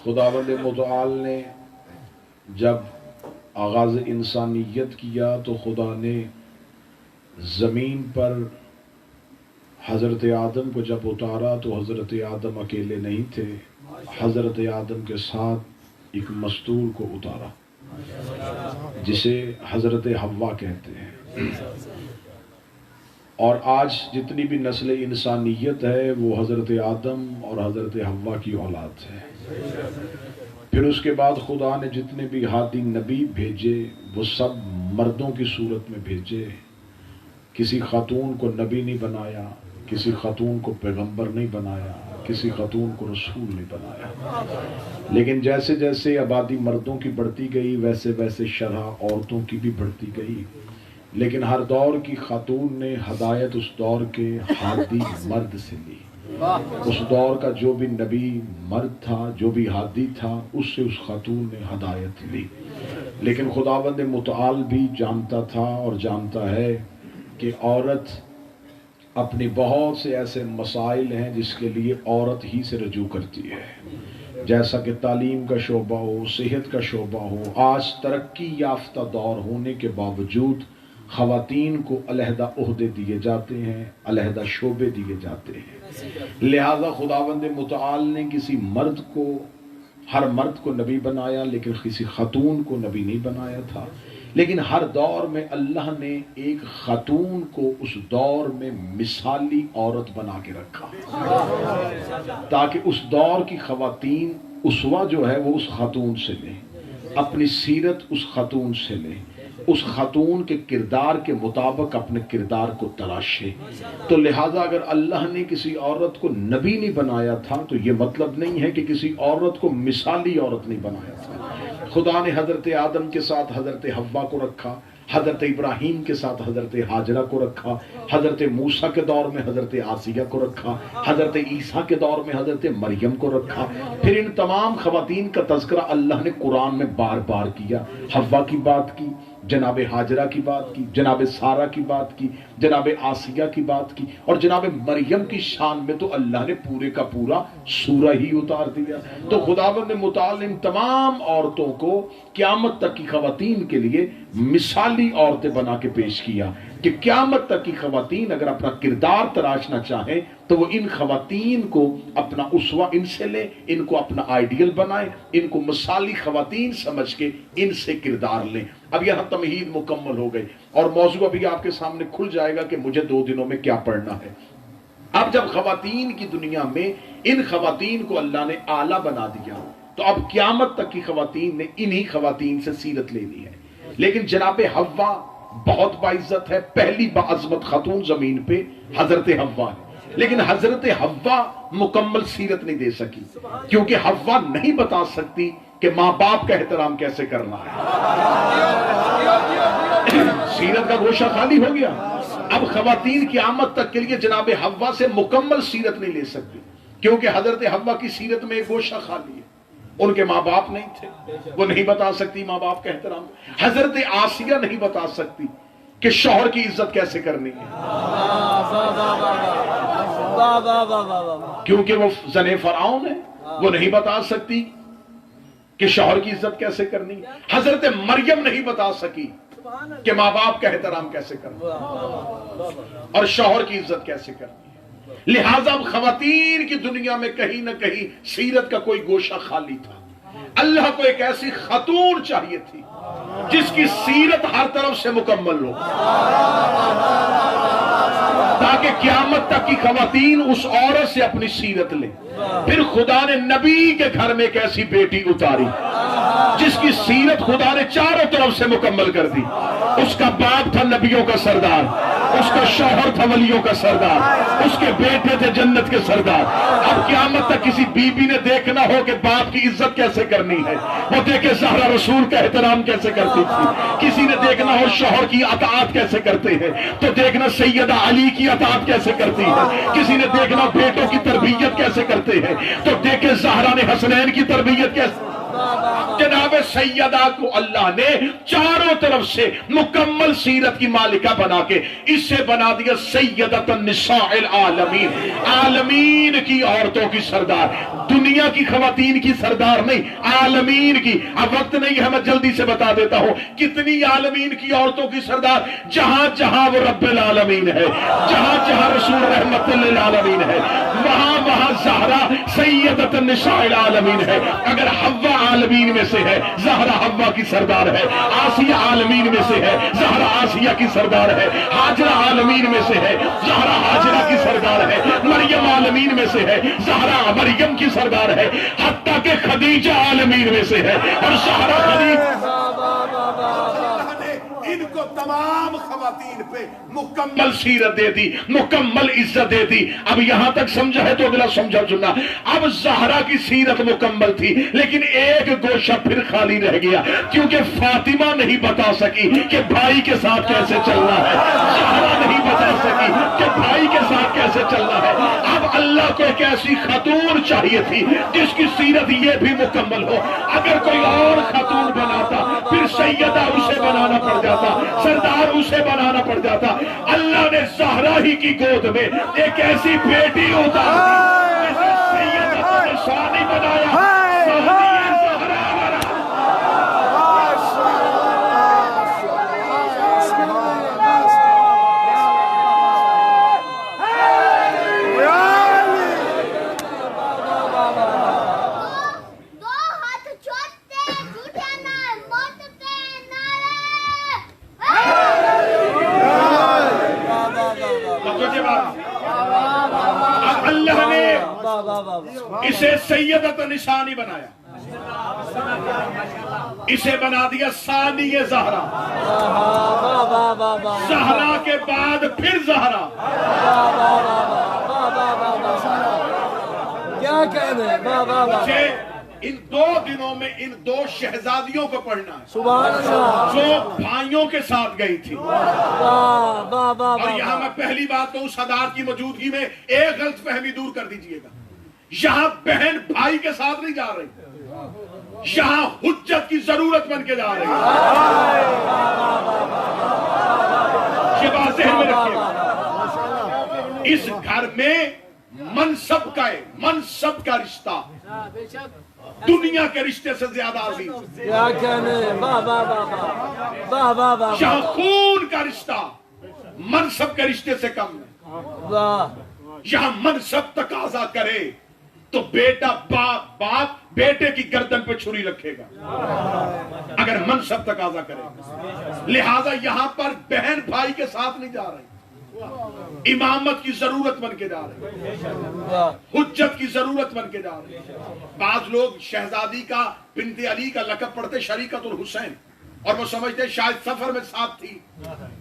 خداوند متعال نے جب آغاز انسانیت کیا تو خدا نے زمین پر حضرت آدم کو جب اتارا تو حضرت آدم اکیلے نہیں تھے، حضرت آدم کے ساتھ ایک مستور کو اتارا جسے حضرت حوا کہتے ہیں۔ اور آج جتنی بھی نسل انسانیت ہے وہ حضرت آدم اور حضرت حوا کی اولاد ہے۔ پھر اس کے بعد خدا نے جتنے بھی ہادی نبی بھیجے وہ سب مردوں کی صورت میں بھیجے، کسی خاتون کو نبی نہیں بنایا، کسی خاتون کو پیغمبر نہیں بنایا، کسی خاتون کو رسول نہیں بنایا۔ لیکن جیسے جیسے آبادی مردوں کی بڑھتی گئی ویسے ویسے شرح عورتوں کی بھی بڑھتی گئی، لیکن ہر دور کی خاتون نے ہدایت اس دور کے ہادی مرد سے لی۔ اس دور کا جو بھی نبی مرد تھا، جو بھی ہادی تھا، اس سے اس خاتون نے ہدایت لی۔ لیکن خداوند متعال بھی جانتا تھا اور جانتا ہے کہ عورت اپنی بہت سے ایسے مسائل ہیں جس کے لیے عورت ہی سے رجوع کرتی ہے، جیسا کہ تعلیم کا شعبہ ہو، صحت کا شعبہ ہو۔ آج ترقی یافتہ دور ہونے کے باوجود خواتین کو علیحدہ عہدے دیے جاتے ہیں، علیحدہ شعبے دیے جاتے ہیں۔ لہذا خداوند متعال نے کسی مرد کو، ہر مرد کو نبی بنایا لیکن کسی خاتون کو نبی نہیں بنایا تھا۔ لیکن ہر دور میں اللہ نے ایک خاتون کو اس دور میں مثالی عورت بنا کے رکھا تاکہ اس دور کی خواتین اسوہ جو ہے وہ اس خاتون سے لیں، اپنی سیرت اس خاتون سے لیں، اس خاتون کے کردار کے مطابق اپنے کردار کو تراشے۔ تو لہٰذا اگر اللہ نے کسی عورت کو نبی نہیں بنایا تھا تو یہ مطلب نہیں ہے کہ کسی عورت کو مثالی عورت نہیں بنایا تھا۔ خدا نے حضرت آدم کے ساتھ حضرت حوا کو رکھا، حضرت ابراہیم کے ساتھ حضرت ہاجرہ کو رکھا، حضرت موسیٰ کے دور میں حضرت آسیہ کو رکھا، حضرت عیسیٰ کے دور میں حضرت مریم کو رکھا۔ پھر ان تمام خواتین کا تذکرہ اللہ نے قرآن میں بار بار کیا۔ حوا کی بات کی، جناب ہاجرہ کی بات کی، جناب سارہ کی بات کی، جناب آسیہ کی بات کی، اور جناب مریم کی شان میں تو اللہ نے پورے کا پورا سورہ ہی اتار دیا۔ تو خداوند متعال نے ان تمام عورتوں کو قیامت تک کی خواتین کے لیے مثالی عورتیں بنا کے پیش کیا کہ قیامت تک کی خواتین اگر اپنا کردار تراشنا چاہیں تو وہ ان خواتین کو اپنا اسوہ ان سے لیں، ان کو اپنا آئیڈیل بنائیں، ان کو مثالی خواتین سمجھ کے ان سے کردار لیں۔ اب یہاں تمہید مکمل ہو گئی اور موضوع ابھی آپ کے سامنے کھل جائے گا کہ مجھے 2 دنوں میں کیا پڑھنا ہے۔ اب جب خواتین کی دنیا میں ان خواتین کو اللہ نے اعلیٰ بنا دیا تو اب قیامت تک کی خواتین نے انہی خواتین سے سیرت لینی ہے۔ لیکن جناب حوا بہت باعزت ہے، پہلی باعظمت خاتون زمین پہ حضرت حوا ہے، لیکن حضرت حوا مکمل سیرت نہیں دے سکی کیونکہ حوا نہیں بتا سکتی کہ ماں باپ کا احترام کیسے کرنا ہے۔ سیرت کا گوشہ خالی ہو گیا۔ اب خواتین قیامت تک کے لیے جناب حوا سے مکمل سیرت نہیں لے سکتی کیونکہ حضرت حوا کی سیرت میں ایک گوشہ خالی ہے، ان کے ماں باپ نہیں تھے، وہ نہیں بتا سکتی ماں باپ کا احترام۔ حضرت آسیہ نہیں بتا سکتی کہ شوہر کی عزت کیسے کرنی ہے کیونکہ وہ زن فرعون ہے، وہ نہیں بتا سکتی کہ شوہر کی عزت کیسے کرنی ہے۔ حضرت مریم نہیں بتا سکی کہ ماں باپ کا احترام کیسے کرنا اور شوہر کی عزت کیسے کرنی ہے۔ لہٰذا اب خواتین کی دنیا میں کہیں نہ کہیں سیرت کا کوئی گوشہ خالی تھا۔ اللہ کو ایک ایسی خاتون چاہیے تھی جس کی سیرت ہر طرف سے مکمل ہو تاکہ قیامت تک کی خواتین اس عورت سے اپنی سیرت لیں۔ پھر خدا نے نبی کے گھر میں ایک ایسی بیٹی اتاری جس کی سیرت خدا نے چاروں طرف سے مکمل کر دی۔ اس کا باپ تھا نبیوں کا سردار، اس کا شوہر تھا ولیوں کا سردار، اس کے بیٹے تھے جنت کے سردار۔ اب قیامت تک کسی بی بی نے دیکھنا ہو کہ باپ کی عزت کیسے کرنی ہے، وہ دیکھے زہرا رسول کا احترام کیسے کرتی تھی۔ کسی نے دیکھنا ہو شوہر کی اطاعت کیسے کرتے ہیں تو دیکھنا سیدہ علی کی اطاعت کیسے کرتی ہے۔ کسی نے دیکھنا بیٹوں کی تربیت کیسے کرتے ہیں تو دیکھے زہرا نے حسنین کی تربیت کیسے جناب سیدہ کو اللہ نے چاروں طرف سے مکمل سیرت کی مالکہ بنا کے اسے بنا دیا سیدۃ النساء العالمین، عالمین کی عورتوں کی سردار، دنیا کی خواتین کی سردار نہیں، عالمین کی۔ اب وقت نہیں ہے، میں جلدی سے بتا دیتا ہوں کتنی عالمین کی عورتوں کی سردار، جہاں جہاں وہ رب العالمین ہے، جہاں جہاں رسول رحمت للعالمین ہے، وہاں وہاں زہرا سیدۃ النساء العالمین ہے۔ اگر حوا عالمین میں سے ہے، زہرا حوا کی سردار ہے، آسیہ عالمین میں سے ہے، زہرا آسیہ کی سردار ہے، ہاجرہ عالمین میں سے ہے، زہرا ہاجرہ کی سردار ہے، مریم عالمین میں سے ہے، زہرا مریم کی سردار ہے، حتیٰ کہ خدیجہ عالمین میں سے ہے، اور زہرا خدیجہ ان کو تمام خواتین پہ مکمل سیرت دے دی، مکمل عزت دے دی۔ اب یہاں تک سمجھا ہے تو اگلا سمجھا سننا۔ اب زہرا کی سیرت مکمل تھی، لیکن ایک گوشہ پھر خالی رہ گیا، کیونکہ فاطمہ نہیں بتا سکی کہ بھائی کے ساتھ کیسے چلنا ہے، زہرا نہیں بتا سکی کہ بھائی کے ساتھ کیسے چلنا ہے۔ اب اللہ کو ایک ایسی خاتون چاہیے تھی جس کی سیرت یہ بھی مکمل ہو۔ اگر کوئی اور خاتون بناتا پھر سیدہ اسے بنانا پڑ جاتا، سردار اسے بنانا پڑ جاتا۔ اللہ نے زہرا ہی کی گود میں ایک ایسی بیٹی اتار دی جسے سیدہ نشانی بنایا، سہنیہ زہرا بنا۔ اللہ نے اسے سیدۃ نشانی بنایا، اسے بنا دیا ثانی زہرا، زہرا کے بعد پھر زہرا۔ کیا کہنے مجھے ان 2 دنوں میں ان 2 شہزادیوں کو پڑھنا ہے سبحان اللہ، جو بھائیوں کے ساتھ گئی تھی۔ اور یہاں میں پہلی بات تو اس حداد کی موجودگی میں ایک غلط فہمی دور کر دیجئے گا، یہاں بہن بھائی کے ساتھ نہیں جا رہی، یہاں حجت کی ضرورت بن کے جا رہی ہے۔ یہ بات ذہن میں رکھیے گا، اس گھر میں منصب کا رشتہ دنیا کے رشتے سے زیادہ عظیم، کیا کہنے، یہاں خون کا رشتہ منصب کے رشتے سے کم ہے۔ یہاں منصب تقاضا کرے تو بیٹا باپ بیٹے کی گردن پہ چھری رکھے گا اگر منصب تقاضا کرے۔ لہذا یہاں پر بہن بھائی کے ساتھ نہیں جا رہی، امامت کی ضرورت بن کے جا رہی، حجت کی ضرورت بن کے جا رہی۔ بعض لوگ شہزادی کا بنت علی کا لقب پڑھتے شریکت الحسین، اور وہ سمجھتے شاید سفر میں ساتھ تھی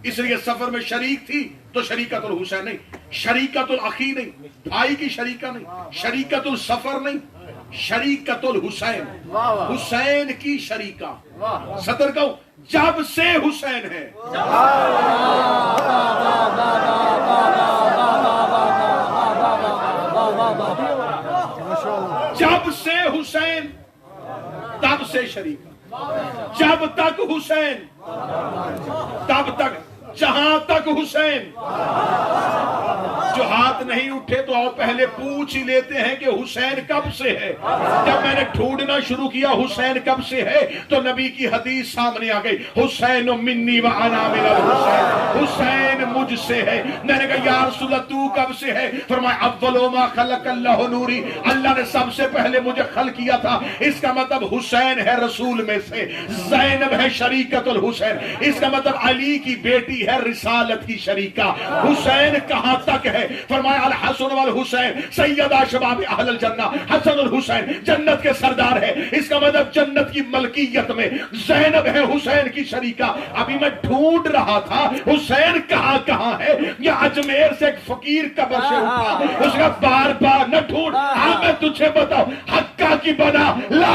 اس لیے سفر میں شریک تھی تو شریکت الحسین نہیں، شریکت الاخی نہیں، بھائی کی شریکہ نہیں، شریکت السفر نہیں، شریکت الحسین، حسین کی شریکہ۔ صدر کہوں جب سے حسین ہے، جب سے حسین تب سے شریکہ، جب تک حسین تب تک، جہاں تک حسین۔ جو ہاتھ نہیں اٹھے تو اور پہلے پوچھ ہی لیتے ہیں کہ حسین کب سے ہے۔ جب میں نے ڈھونڈنا شروع کیا حسین کب سے ہے تو نبی کی حدیث سامنے آ گئی، حسین منی و انا من الحسین، حسین مجھ سے ہے۔ میں نے کہا یا رسول اللہ تو کب سے ہے؟ فرمایا اول ما خلق اللہ نوری، اللہ نے سب سے پہلے مجھے خلق کیا تھا۔ اس کا مطلب حسین ہے رسول میں سے، زینب ہے شریکت الحسین، اس کا مطلب علی کی بیٹی ہے رسالت کی شریکہ۔ حسین کہاں تک ہے؟ فرمایا الحسن والحسین سیدہ شباب اہل الجنہ، حسن الحسین جنت کے سردار ہے، اس کا مطلب جنت کی ملکیت میں زینب ہے حسین کی شریکہ۔ ابھی میں ڈھونڈ رہا تھا حسین کہاں کہاں ہے، یا اجمیر سے ایک فقیر قبر سے اٹھا، اس کا بار بار نہ ڈھونڈ، ہاں میں تجھے بتاؤں حقہ کی بنا لا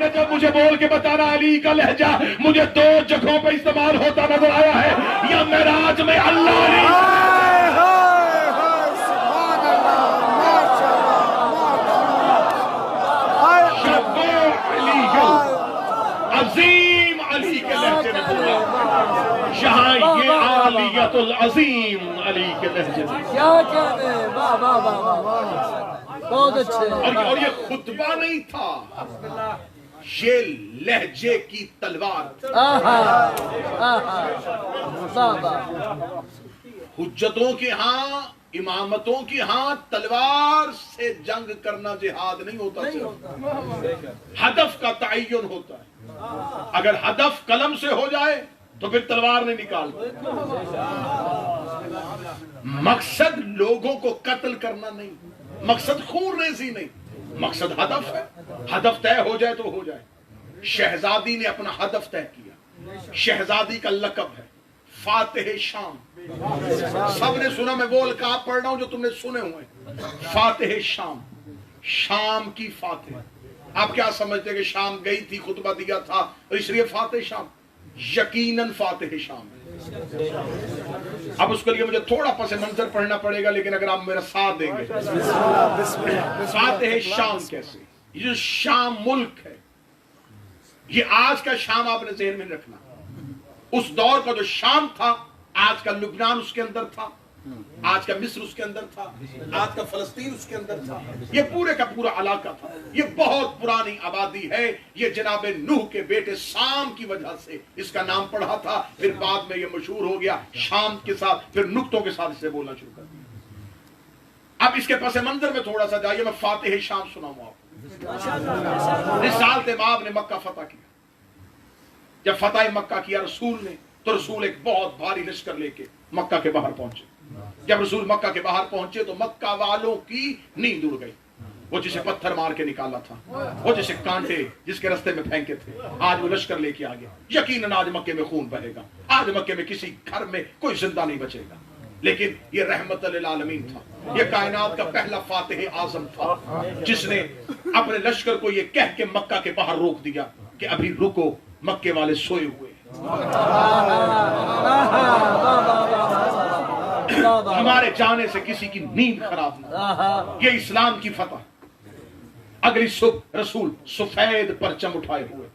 نجف مجھے بول کے بتانا علی کا لہجہ مجھے 2 جگہوں پہ استعمال ہوتا نظر آیا ہے، یا معراج میں اللہ علی عظیم علی کے لہجے میں بولا، یہاں یہ عالیت العظیم علی کے لہجے میں، کیا کہنے، واہ واہ واہ واہ، بہت اچھے، اور یہ خطبہ نہیں تھا، یہ لہجے کی تلوار تھی۔ آہا آہا، واہ واہ، حجتوں کے ہاں، امامتوں کی ہاں تلوار سے جنگ کرنا جہاد نہیں ہوتا، ہدف کا تعین ہوتا ہے۔ اگر ہدف قلم سے ہو جائے تو پھر تلوار نہیں نکالتے۔ مقصد لوگوں کو قتل کرنا نہیں، مقصد خون ریزی نہیں، مقصد ہدف ہے، ہدف طے ہو جائے تو ہو جائے۔ شہزادی نے اپنا ہدف طے کیا، شہزادی کا لقب ہے فاتح شام، سب نے سنا، میں وہ القاب پڑھ رہا ہوں جو تم نے سنے ہوئے، فاتح شام، شام کی فاتح۔ آپ کیا سمجھتے کہ شام گئی تھی، خطبہ دیا تھا اور اس لیے فاتح شام؟ یقیناً فاتح شام ہے۔ اب اس کے لیے مجھے تھوڑا پس منظر پڑھنا پڑے گا، لیکن اگر آپ میرا ساتھ دیں گے، فاتح شام کیسے؟ یہ جو شام ملک ہے، یہ آج کا شام آپ نے ذہن میں رکھنا، اس دور کا جو شام تھا، آج کا لبنان اس کے اندر تھا، آج کا مصر اس کے اندر تھا، آج کا فلسطین اس کے اندر تھا، یہ پورے کا پورا علاقہ تھا۔ یہ بہت پرانی آبادی ہے، یہ جناب نوح کے بیٹے سام کی وجہ سے اس کا نام پڑھا تھا، پھر بعد میں یہ مشہور ہو گیا شام کے ساتھ، پھر نقطوں کے ساتھ اسے بولنا شروع کر دیا۔ اب اس کے پس منظر میں تھوڑا سا جائیے، میں فاتح شام سناؤں آپ کو۔ رسالت مآب نے مکہ فتح کیا، جب فتح مکہ کیا رسول نے، تو رسول ایک بہت بھاری لشکر لے کے مکہ کے باہر پہنچے۔ جب رسول مکہ کے باہر پہنچے تو مکہ والوں کی نیند اڑ گئی۔ وہ جسے پتھر مار کے نکالا تھا، وہ جسے کانٹے جس کے رستے میں پھینکے تھے، آج وہ لشکر لے کے آ گیا۔ یقیناً آج مکے میں خون بہے گا، آج مکے میں کسی گھر میں کوئی زندہ نہیں بچے گا، لیکن یہ رحمت للعالمین تھا، یہ کائنات کا پہلا فاتح اعظم تھا، جس نے اپنے لشکر کو یہ کہہ کے مکہ کے باہر روک دیا کہ ابھی رکو، مکے والے سوئے ہوئے، ہمارے جانے سے کسی کی نیند خراب نہ۔ یہ اسلام کی فتح۔ اگلی صبح رسول سفید پرچم اٹھائے ہوئے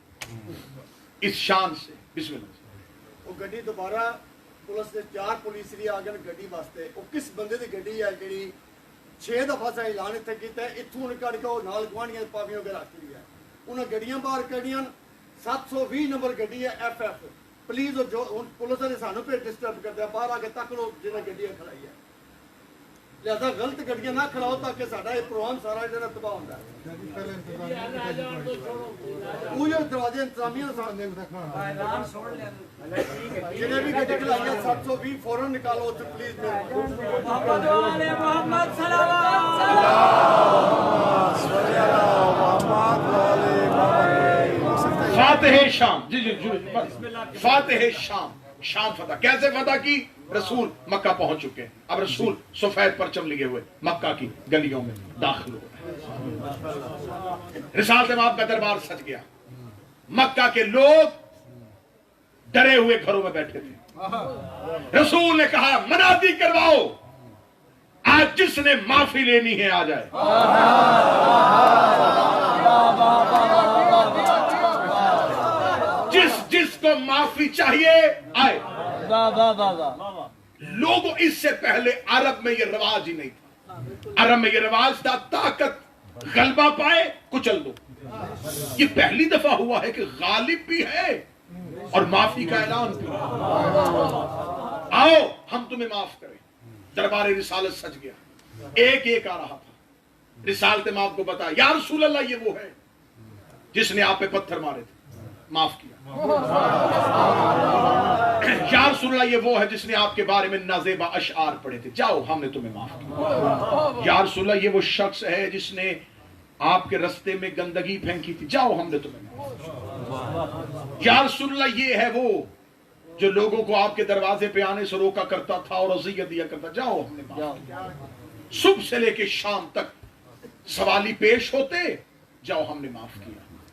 اس شان سے، بسم اللہ۔ وہ گڈی دوبارہ پولیس نے 4 پولیس لی آگے گڈی واسطے، وہ کس بندے دی گڈی ہے جڑی 6 دفعہ سے اعلان اتنے کیتا ہے، اتوں نکل کے وہ نال گوانڈیاں پاویوں کے رکھ لی ہے، انہیں گڈیاں باہر کڈیاں، 720 نمبر گڈی ہے FF، پلیز جو پولیس نے سانو پہ ڈسٹرب کر دیا، باہر آ کے تک لو جنہیں گڈیاں کھڑائی ہے، لہذا غلط گڈیاں نہ کھڑاؤ تاکہ ساڈا یہ پروگرام سارا جو تباہ ہوتا ہے۔ وہ جو دروازے انتظامیہ جنہیں بھی گڈی کھڑائی ہے 720 فوراً نکالو اتنے پلیز فاتح شام، جی جی فاتح شام، شام فتح کیسے فتح کی؟ رسول مکہ پہنچ چکے، اب رسول سفید پرچم لیے ہوئے مکہ کی گلیوں میں داخل ہو گئے۔ رسالت مآب کا دربار سج گیا، مکہ کے لوگ ڈرے ہوئے گھروں میں بیٹھے تھے۔ رسول نے کہا منادی کرواؤ، آج جس نے معافی لینی ہے آ جائے۔ جس کو معافی چاہیے آئے۔ لوگوں اس سے پہلے عرب میں یہ رواج ہی نہیں تھا، عرب میں یہ رواج تھا طاقت غلبہ پائے کچل دو۔ یہ پہلی دفعہ ہوا ہے کہ غالب بھی ہے اور معافی کا اعلان بھی، آؤ ہم تمہیں معاف کریں۔ دربار رسالت سج گیا، ایک ایک آ رہا تھا، رسالت مآب کو بتا، یا رسول اللہ یہ وہ ہے جس نے آپ پہ پتھر مارے تھے، معاف کیا۔ یا رسول اللہ یہ وہ ہے جس نے آپ کے بارے میں نازیبا اشعار پڑھے تھے، جاؤ ہم نے تمہیں معاف کیا۔ یا رسول اللہ یہ وہ شخص ہے جس نے آپ کے رستے میں گندگی پھینکی تھی، جاؤ ہم نے تمہیں معاف کیا۔ یا رسول اللہ یہ ہے وہ جو لوگوں کو آپ کے دروازے پہ آنے سے روکا کرتا تھا اور اذیت دیا کرتا، جاؤ ہم نے معاف کیا۔ صبح سے لے کے شام تک سوالی پیش ہوتے، جاؤ ہم نے معاف کیا۔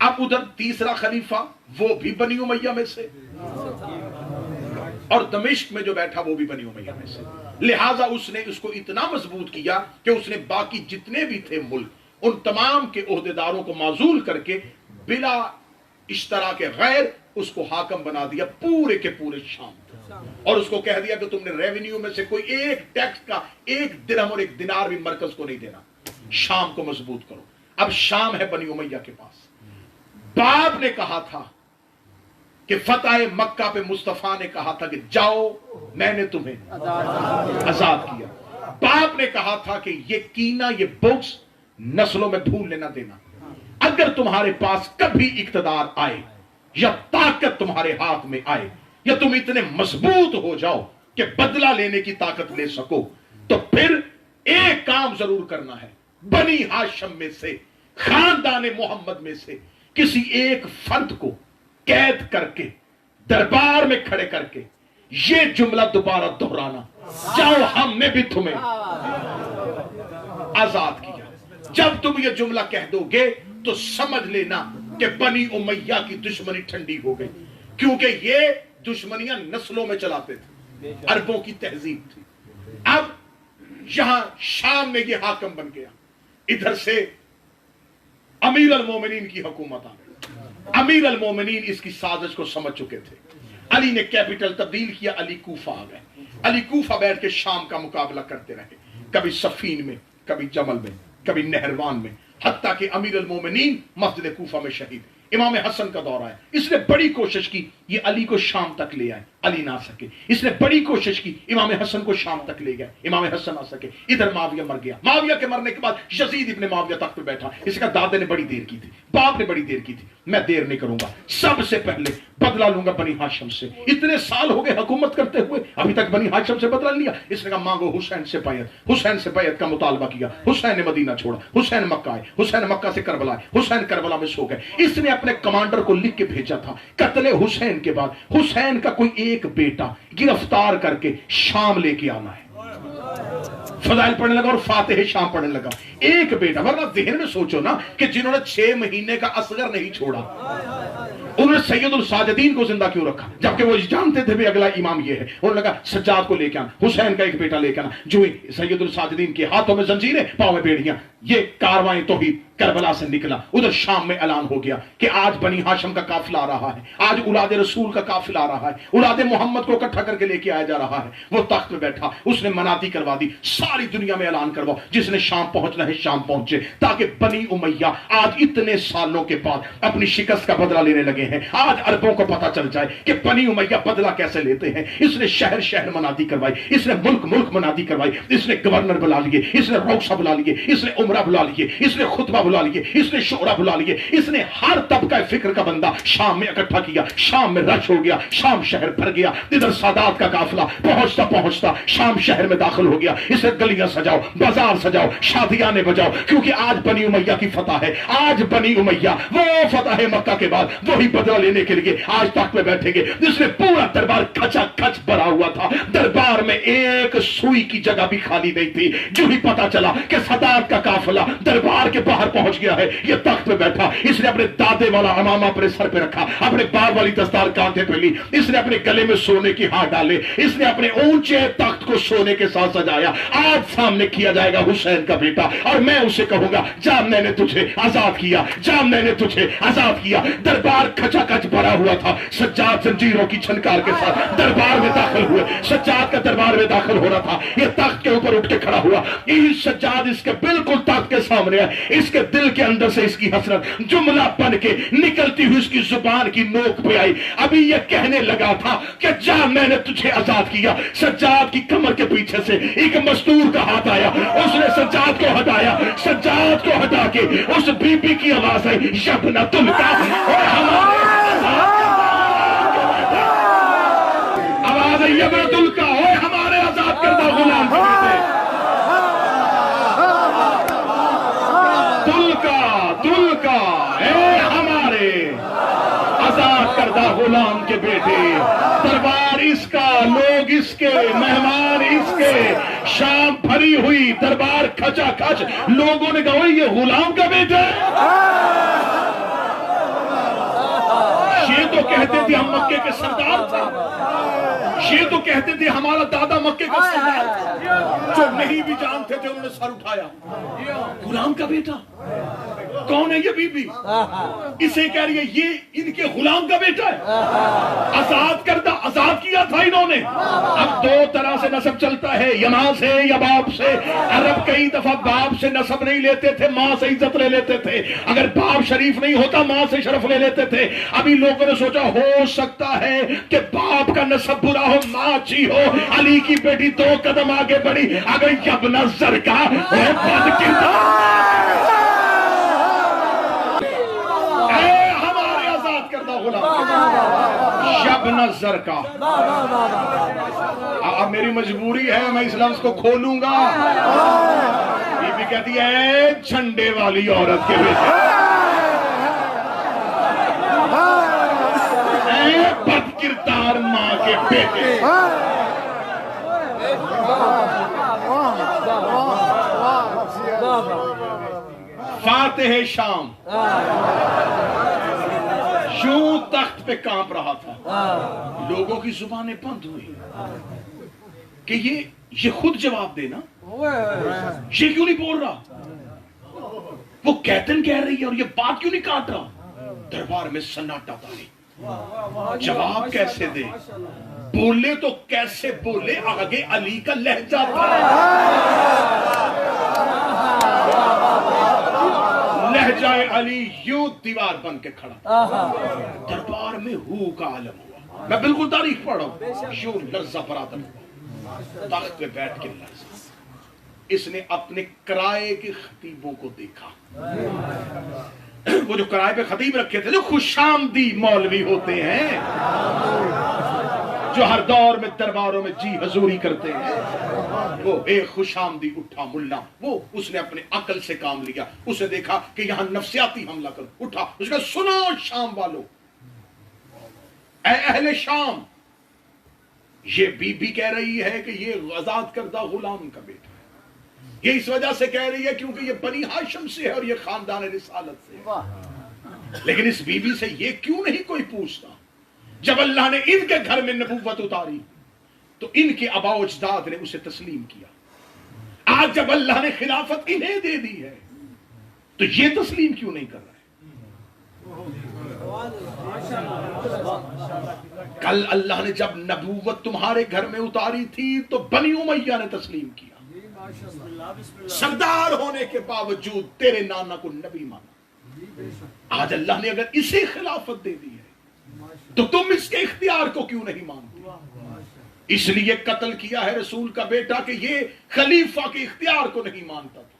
اب ادھر تیسرا خلیفہ وہ بھی بنی امیہ میں سے، اور دمشق میں جو بیٹھا وہ بھی بنی امیہ میں سے، لہٰذا اس نے اس کو اتنا مضبوط کیا کہ اس نے باقی جتنے بھی تھے ملک ان تمام کے عہدیداروں کو معزول کر کے بلا اشتراک غیر اس کو حاکم بنا دیا پورے کے پورے شام، اور اس کو کہہ دیا کہ تم نے ریونیو میں سے کوئی ایک ٹیکس کا ایک درہم اور ایک دینار بھی مرکز کو نہیں دینا، شام کو مضبوط کرو۔ اب شام ہے بنی امیہ کے پاس۔ باپ نے کہا تھا کہ فتح مکہ پہ مصطفیٰ نے کہا تھا کہ جاؤ میں نے تمہیں آزاد کیا، باپ نے کہا تھا کہ یہ کینہ یہ بغض نسلوں میں بھولنے نہ دینا، اگر تمہارے پاس کبھی اقتدار آئے یا طاقت تمہارے ہاتھ میں آئے یا تم اتنے مضبوط ہو جاؤ کہ بدلہ لینے کی طاقت لے سکو، تو پھر ایک کام ضرور کرنا ہے، بنی ہاشم میں سے خاندان محمد میں سے کسی ایک فرد کو قید کر کے دربار میں کھڑے کر کے یہ جملہ دوبارہ دہرانا، جاؤ ہم نے بھی تمہیں آزاد کیا۔ جب تم یہ جملہ کہہ دو گے تو سمجھ لینا کہ بنی امیہ کی دشمنی ٹھنڈی ہو گئی، کیونکہ یہ دشمنیاں نسلوں میں چلاتے تھے، عربوں کی تہذیب تھی۔ اب یہاں شام میں یہ حاکم بن گیا، ادھر سے امیر المومنین کی حکومت آ گئی۔ امیر المومنین اس کی سازش کو سمجھ چکے تھے، علی نے کیپٹل تبدیل کیا، علی کوفہ آ گئے۔ علی کوفہ بیٹھ کے شام کا مقابلہ کرتے رہے، کبھی صفین میں، کبھی جمل میں، کبھی نہروان میں، حتیٰ کہ امیر المومنین مسجد کوفہ میں شہید۔ امام حسن کا دور آیا، اس نے بڑی کوشش کی یہ علی کو شام تک لے آئے، علی نہ سکے، اس نے بڑی کوشش کی امام حسن کو شام تک لے گئے، امام حسن نہ سکے۔ ادھر معاویہ مر گیا، معاویہ کے مرنے کے بعد یزید ابن معاویہ تخت پہ بیٹھا، اس کا دادے نے بڑی دیر کی تھی، باپ نے بڑی دیر کی تھی، میں دیر نہیں کروں گا، سب سے پہلے بدلہ لوں گا بنی ہاشم سے، اتنے سال ہو گئے حکومت کرتے ہوئے ابھی تک بنی ہاشم سے بدلہ لیا۔ اس نے کہا مانگو حسین سے بیعت، حسین سے بیعت کا مطالبہ کیا، حسین نے مدینہ چھوڑا، حسین مکہ آئے، حسین مکہ سے کربلا آئے، حسین کربلا میں سو گئے۔ اس نے اپنے کمانڈر کو لکھ کے بھیجا تھا قتل حسین کے بعد حسین کا کوئی ایک بیٹا گرفتار کر کے شام لے کے آنا ہے۔ فضائل پڑھنے لگا اور فاتح شام پڑھنے لگا، ایک بیٹا، ورنہ ذہن میں سوچو نا کہ جنہوں نے 6 مہینے کا اصغر نہیں چھوڑا انہوں نے سید الساجدین کو زندہ کیوں رکھا، جبکہ وہ جانتے تھے بھی اگلا امام یہ ہے۔ انہوں نے کہا سجاد کو لے کے آنا، حسین کا ایک بیٹا لے کے آنا، جو سید الساجدین کے ہاتھوں میں زنجیریں، پاؤں میں بیڑیاں، یہ کاروائی توحید کربلا سے نکلا۔ ادھر شام میں اعلان ہو گیا کہ آج بنی ہاشم کا قافلہ آ رہا ہے، آج اولاد رسول کا قافلہ آ رہا ہے، اولاد محمد کو اکٹھا کر کے لے کے آیا جا رہا ہے۔ وہ تخت پہ بیٹھا، اس نے مناتی کروا دی، ساری دنیا میں اعلان کرواؤ جس نے شام پہنچنا ہے شام پہنچے، تاکہ بنی امیہ آج اتنے سالوں کے بعد اپنی شکست کا بدلہ لینے لگے ہیں، آج عربوں کو پتا چل جائے کہ بنی امیہ بدلہ کیسے لیتے ہیں۔ اس نے شہر شہر منادی کروائی، اس نے ملک ملک منادی کروائی، اس نے گورنر بلا لیے، اس نے روکسا بلا لیے، اس نے عمرہ بلا لیے، اس نے خطبہ بلا لیے، اس نے شورا بلا لیے، اس نے ہر طبقہ فکر کا بندہ شام میں اکٹھا کیا۔ شام میں رش ہو گیا، شام شہر بھر گیا، ادھر سادات کا قافلہ پہنچتا پہنچتا شام شہر میں داخل ہو گیا۔ اسے گلیاں سجاؤ، بازار سجاؤ، شادیانے بجاؤ، کیونکہ آج بنی امیہ کی فتح ہے۔ آج بنی امیہ وہ فتح مکہ کے بعد وہی بدلہ لینے کے لیے آج تخت میں بیٹھیں گے، جس میں پورا دربار کھچا کھچ بھرا ہوا تھا، دربار میں ایک سوئی کی جگہ بھی خالی نہیں تھی۔ جو ہی پتا چلا کہ سادات کا قافلہ دربار کے باہر پہنچ گیا ہے، یہ تخت پہ بیٹھا، اس نے اپنے دادے والا امامہ اپنے سر پہ رکھا، اپنے باپ والی دستار کانٹے پہ لی، اس نے اپنے گلے میں سونے کی ہار ڈالے، اس نے اپنے اونچے تخت کو سونے کے ساتھ سجایا۔ آج سامنے کیا جائے گا حسین کا بیٹا، اور میں اسے کہوں گا جا میں نے تجھے آزاد کیا، جا میں نے تجھے آزاد کیا۔ دربار کھچا کھچ بھرا ہوا تھا، سجاد زنجیروں کی چھنکار کے ساتھ دربار میں داخل ہوئے، سجاد کا دربار میں داخل ہو رہا تھا، یہ تخت کے اوپر اٹھ کے کھڑا ہوا، یہ سجاد اس کے بالکل تخت کے سامنے ہے، اس کے دل کے اندر سے اس کی حسرت جملہ بن کے نکلتی ہوئی اس کی زبان کی نوک پہ آئی۔ ابھی یہ کہنے لگا تھا کہ جا میں نے تجھے آزاد کیا، سجاد کی کمر کے پیچھے سے ایک مستور کا ہاتھ آیا، اس نے سجاد کو ہٹایا، سجاد کو ہٹا کے اس بی بی کی آواز آئی، یبنہ تلکا، اور ہمارے آواز آئی یبنہ تلکا، اور ہمارے آزاد کردہ غلام کے بیٹے، تلکا اے ہمارے آزاد کردہ غلام کے بیٹے، دربار اس کا، لوگ اس کے، مہمان اس کے، شام بھری ہوئی، دربار کھچا کھچ، لوگوں نے کہا یہ غلام کا بیٹا ہے، یہ تو کہتے تھے ہم مکے کے سردار تھے، یہ تو کہتے تھے ہمارا دادا مکے کا سردار تھا، جو نہیں بھی جانتے تھے انہوں نے سر اٹھایا، غلام کا بیٹا کون ہے یہ بی بی؟ اسے کہہ رہی ہے یہ ان کے غلام کا بیٹا ہے، آزاد کردہ، آزاد کیا تھا انہوں نے۔ اب دو طرح سے نسب چلتا ہے، یا ماں سے یا باپ سے۔ عرب کئی دفعہ باپ سے نسب نہیں لیتے تھے، ماں سے عزت لے لیتے تھے، اگر باپ شریف نہیں ہوتا ماں سے شرف لے لیتے تھے۔ ابھی لوگوں نے سوچا ہو سکتا ہے کہ باپ کا نسب برا ہو ماں اچھی ہو، علی کی بیٹی 2 قدم آگے بڑھی، اگر یبن زرکا وہ بد کردار شب نظر کا۔ اب میری مجبوری ہے میں اس لفظ کو کھولوں گا۔ بی بی کہتی ہے جھنڈے والی عورت کے بیٹے، اے بد کردار ماں کے بیٹے۔ فاتح شام یوں تخت پہ کانپ رہا تھا، لوگوں کی زبانیں بند ہوئی کہ یہ خود جواب دینا، یہ کیوں نہیں بول رہا، وہ کہتن کہہ رہی ہے اور یہ بات کیوں نہیں کاٹ رہا۔ دربار میں سناٹا تاری، جواب کیسے دے، بولے تو کیسے بولے، آگے علی کا لہجہ تھا، لہجہ علی یوں دیوار بن کے کھڑا، دربار میں ہو کا عالم ہوا۔ میں بالکل تاریخ پڑھ رہا ہوں، یوں لرزہ برادر ہوا، تخت پہ بیٹھ کے لرزہ۔ اس نے اپنے کرائے کے خطیبوں کو دیکھا، وہ جو کرائے پہ خطیب رکھے تھے، جو خوش آمدی مولوی ہوتے ہیں، جو ہر دور میں درباروں میں جی حضوری کرتے ہیں، وہ ایک خوش آمدی اٹھا ملا، وہ اس نے اپنے عقل سے کام لیا، اس نے دیکھا کہ یہاں نفسیاتی حملہ کر، اٹھا، اس نے کہا سنو شام والو، اے اہل شام، یہ بی بی کہہ رہی ہے کہ یہ آزاد کردہ غلام کا بیٹا ہے، یہ اس وجہ سے کہہ رہی ہے کیونکہ یہ بنی ہاشم سے ہے اور یہ خاندان رسالت سے ہے، لیکن اس بی بی سے یہ کیوں نہیں کوئی پوچھتا؟ جب اللہ نے ان کے گھر میں نبوت اتاری تو ان کے آباء و اجداد نے اسے تسلیم کیا، آج جب اللہ نے خلافت انہیں دے دی ہے تو یہ تسلیم کیوں نہیں کر رہے؟ کل اللہ نے جب نبوت تمہارے گھر میں اتاری تھی تو بنی امیہ نے تسلیم کیا، سردار ہونے کے باوجود تیرے نانا کو نبی مانا، آج اللہ نے اگر اسے خلافت دے دی ہے تو تم اس کے اختیار کو کیوں نہیں مانتے؟ اس لیے قتل کیا ہے رسول کا بیٹا کہ یہ خلیفہ کے اختیار کو نہیں مانتا تھا۔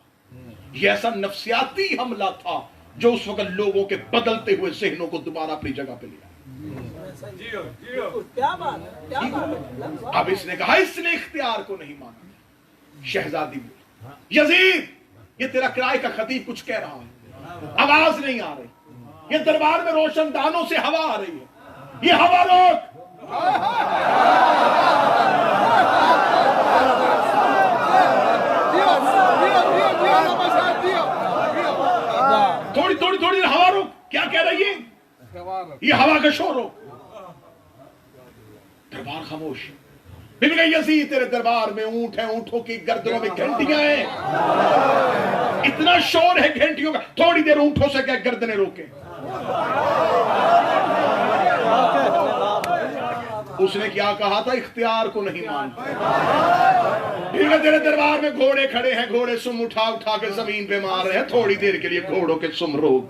یہ ایسا نفسیاتی حملہ تھا جو اس وقت لوگوں کے بدلتے ہوئے ذہنوں کو دوبارہ اپنی جگہ پہ لیا۔ اب اس نے کہا اس نے اختیار کو نہیں مانا۔ شہزادی بولی یزید یہ تیرا کرائے کا خطیب کچھ کہہ رہا ہے، آواز نہیں آ رہی، یہ دربار میں روشن دانوں سے ہوا آ رہی ہے، یہ ہوا روک۔ تھوڑی ہوا روک، کیا کہہ رہی ہے؟ یہ ہوا کا شور روک۔ دربار خاموش۔ بن گئی یزید تیرے دربار میں اونٹ ہیں، اونٹوں کی گردنوں میں گھنٹیاں ہیں، اتنا شور ہے گھنٹیوں کا، تھوڑی دیر اونٹوں سے کیا گردنیں روکیں۔ اس نے کیا کہا تھا؟ اختیار کو نہیں مانتا۔ تیرے دربار میں گھوڑے کھڑے ہیں، گھوڑے سم اٹھا کے زمین پہ مار رہے ہیں، تھوڑی دیر کے لیے گھوڑوں کے سم روک۔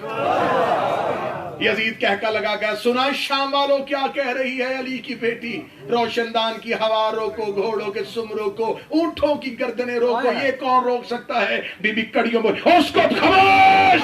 یزید کہکا لگا گیا، سنا شام والوں کیا کہہ رہی ہے علی کی بیٹی، روشن دان کی ہوا روکو، گھوڑوں کے سم روکو، اونٹوں کی گردنیں روکو، یہ کون روک سکتا ہے؟ بی بی کڑیوں بولی اس کو خاموش۔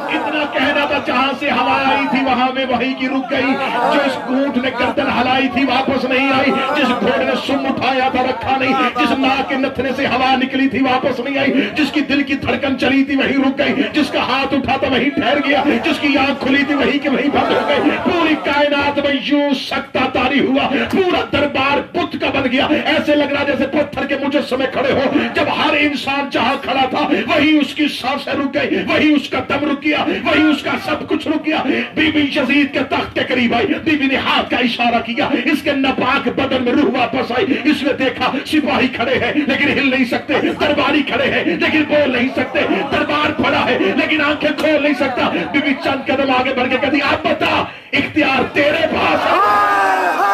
اتنا کہنا تھا جہاں سے ہوا آئی تھی وہاں میں وہی کی رک گئی، جس اونٹ نے گردن ہلائی تھی واپس نہیں آئی، جس گھوڑے نے سم اٹھایا تھا رکھا نہیں، جس ناک کے نتھنے سے ہوا نکلی تھی واپس نہیں آئی، جس کی دل کی دھڑکن چلی تھی وہی رک گئی، جس کا ہاتھ اٹھا تھا وہی ٹھہر گیا، جس کی آنکھ کھلی تھی وہی کی وہی بند ہو گئی۔ پوری کائنات میں یوں سکتہ طاری ہوا، پورا دربار بت درخت کا بن گیا، ایسے لگ رہا جیسے پتھر کے مجسمے کھڑے ہو۔ جب ہر انسان جہاں کھڑا تھا وہی اس کی سانسیں رک گئی، وہی اس کا دم رک گیا، وہی اس کا سب کچھ رک گیا۔ بی بی یزید کے تخت کے قریب آئی، بی بی نے ہاتھ کا اشارہ کیا، اس کے ناپاک بدن میں روح واپس آئی۔ اس نے دیکھا سپاہی کھڑے ہیں لیکن ہل نہیں سکتے، درباری کھڑے ہیں لیکن بول نہیں سکتے، دربار پڑا ہے لیکن آنکھیں کھول نہیں سکتا۔ بی بی چند قدم آگے بڑھ کے کہتی اب بتا اختیار تیرے پاس ہے۔